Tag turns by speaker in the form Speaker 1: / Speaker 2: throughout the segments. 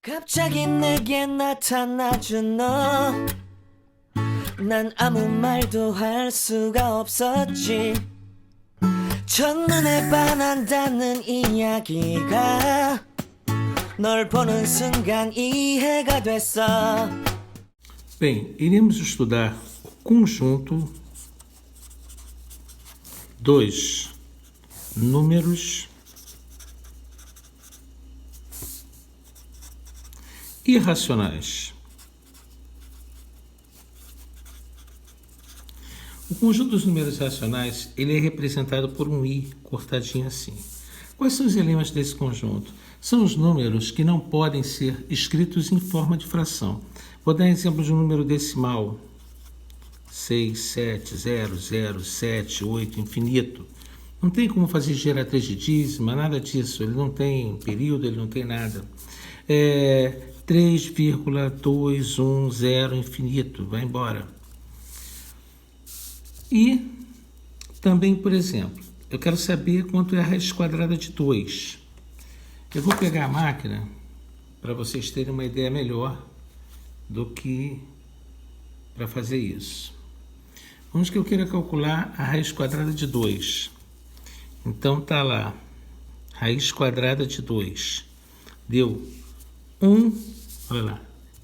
Speaker 1: 갑자기 내게 나타나준 너, 난 아무 말도 할 수가 없었지. 첫눈에 반한다는 이야기가 널 보는 순간 이해가 됐어.
Speaker 2: Bem, iremos estudar o conjunto dos números irracionais. O conjunto dos números racionais ele é representado por um i cortadinho assim. Quais são os elementos desse conjunto? São os números que não podem ser escritos em forma de fração. Vou dar um exemplo de um número decimal. 6, 7, 0, 0, 7, 8, infinito. Não tem como fazer geratriz de dízima, nada disso. Ele não tem período, ele não tem nada. 3,210, infinito, vai embora. E também, por exemplo, eu quero saber quanto é a raiz quadrada de 2. Eu vou pegar a máquina para vocês terem uma ideia melhor do que para fazer isso. Vamos que eu queira calcular a raiz quadrada de 2. Então tá lá, raiz quadrada de 2. Deu 1, olha lá,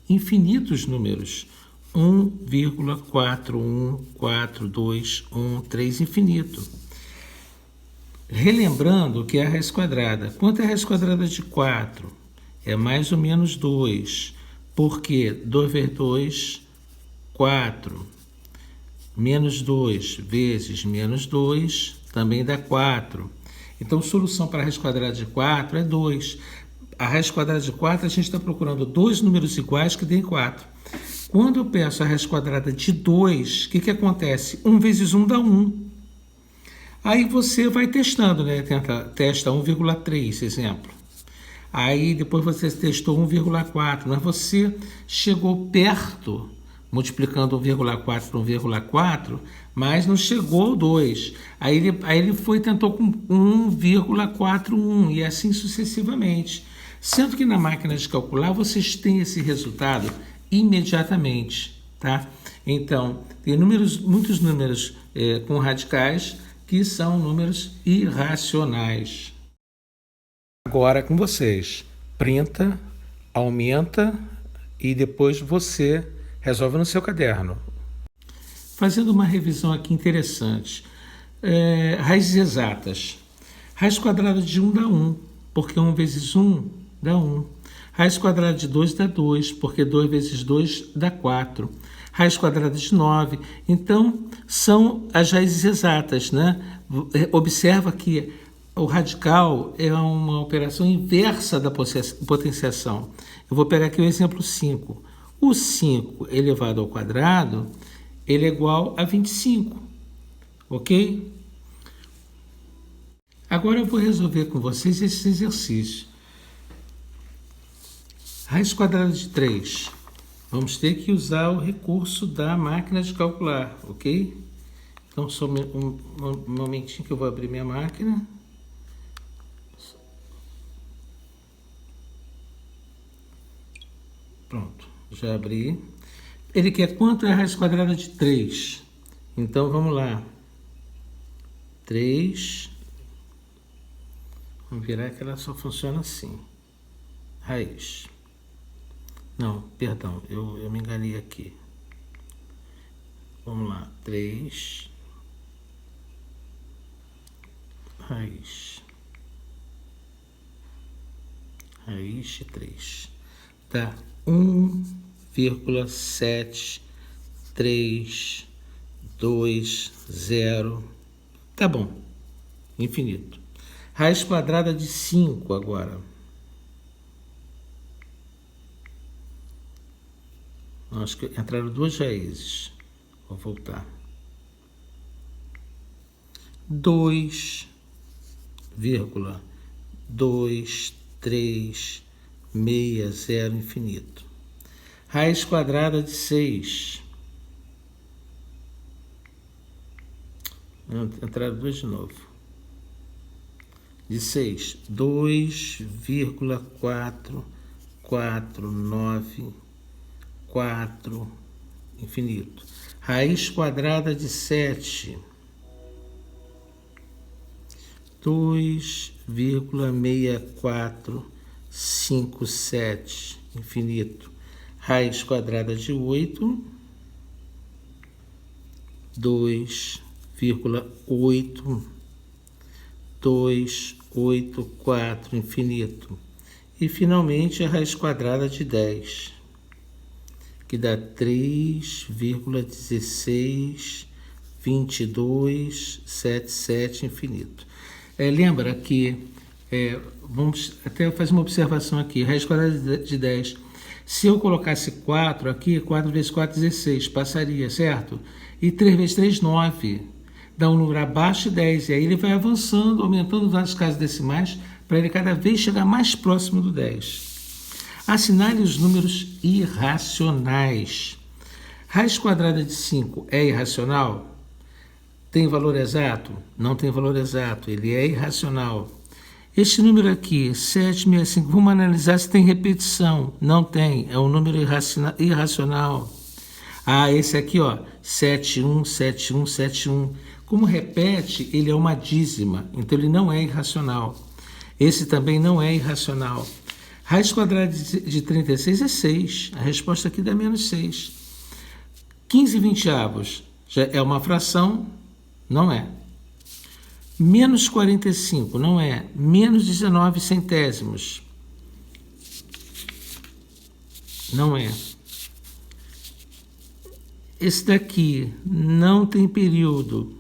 Speaker 2: infinitos números. 1,4142113, infinito. Relembrando que é a raiz quadrada. Quanto é a raiz quadrada de 4? É mais ou menos 2. Porque 2 vezes 2, 4. Menos 2 vezes menos 2 também dá 4. Então, solução para a raiz quadrada de 4 é 2. A raiz quadrada de 4, a gente está procurando dois números iguais que deem 4. Quando eu peço a raiz quadrada de 2, o que acontece? 1 vezes 1 dá 1. Aí você vai testando, né? Testa 1,3, exemplo. Aí depois você testou 1,4, mas você chegou perto, multiplicando 1,4 por 1,4, mas não chegou ao 2. Aí ele tentou com 1,41 e assim sucessivamente. Sendo que na máquina de calcular vocês têm esse resultado imediatamente, tá? Então, tem muitos números com radicais que são números irracionais. Agora com vocês, printa, aumenta e depois você resolve no seu caderno. Fazendo uma revisão aqui interessante. Raízes exatas. Raiz quadrada de 1 dá 1, porque 1 vezes 1 dá 1. Raiz quadrada de 2 dá 2, porque 2 vezes 2 dá 4. Raiz quadrada de 9. Então, são as raízes exatas, né? Observa que o radical é uma operação inversa da potenciação. Eu vou pegar aqui o exemplo 5. O 5 elevado ao quadrado, ele é igual a 25, ok? Agora eu vou resolver com vocês esse exercício. Raiz quadrada de 3. Vamos ter que usar o recurso da máquina de calcular, ok? Então, só um momentinho que eu vou abrir minha máquina. Pronto, já abri. Ele quer quanto é a raiz quadrada de 3? Então, vamos lá. 3. Vamos virar que ela só funciona assim. Raiz. Não, perdão, eu me enganei aqui. Vamos lá, 3, raiz de 3, dá 1,730, tá bom, infinito. Raiz quadrada de 5 agora. Acho que entraram duas raízes. Vou voltar. 2,2360, infinito. Raiz quadrada de 6. Entraram duas de novo. De 6, 2,4 4, 9, 4, infinito. Raiz quadrada de 7, 2,6457, infinito. Raiz quadrada de 8, 2,8284, infinito. E finalmente a raiz quadrada de 10, que dá 3,162277, infinito. Lembra que, vamos até fazer uma observação aqui, raiz quadrada de 10. Se eu colocasse 4 aqui, 4 vezes 4, 16, passaria, certo? E 3 vezes 3, 9. Dá um número abaixo de 10. E aí ele vai avançando, aumentando vários casas decimais, para ele cada vez chegar mais próximo do 10. Assinale os números irracionais. Raiz quadrada de 5 é irracional? Tem valor exato? Não tem valor exato, ele é irracional. Este número aqui, 765, vamos analisar se tem repetição. Não tem, é um número irracional. Esse aqui, 717171. Como repete, ele é uma dízima, então ele não é irracional. Esse também não é irracional. Raiz quadrada de 36 é 6. A resposta aqui dá menos 6. 15 vinteavos já é uma fração? Não é. Menos 45, não é. Menos 19 centésimos. Não é. Esse daqui não tem período.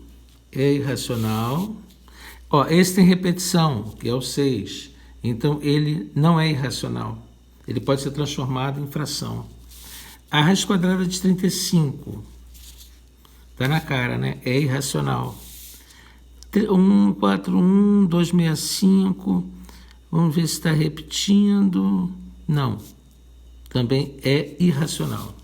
Speaker 2: É irracional. Esse tem repetição, que é o 6. Então, ele não é irracional. Ele pode ser transformado em fração. A raiz quadrada de 35. Está na cara, né? É irracional. 141,265. Vamos ver se está repetindo. Não. Também é irracional.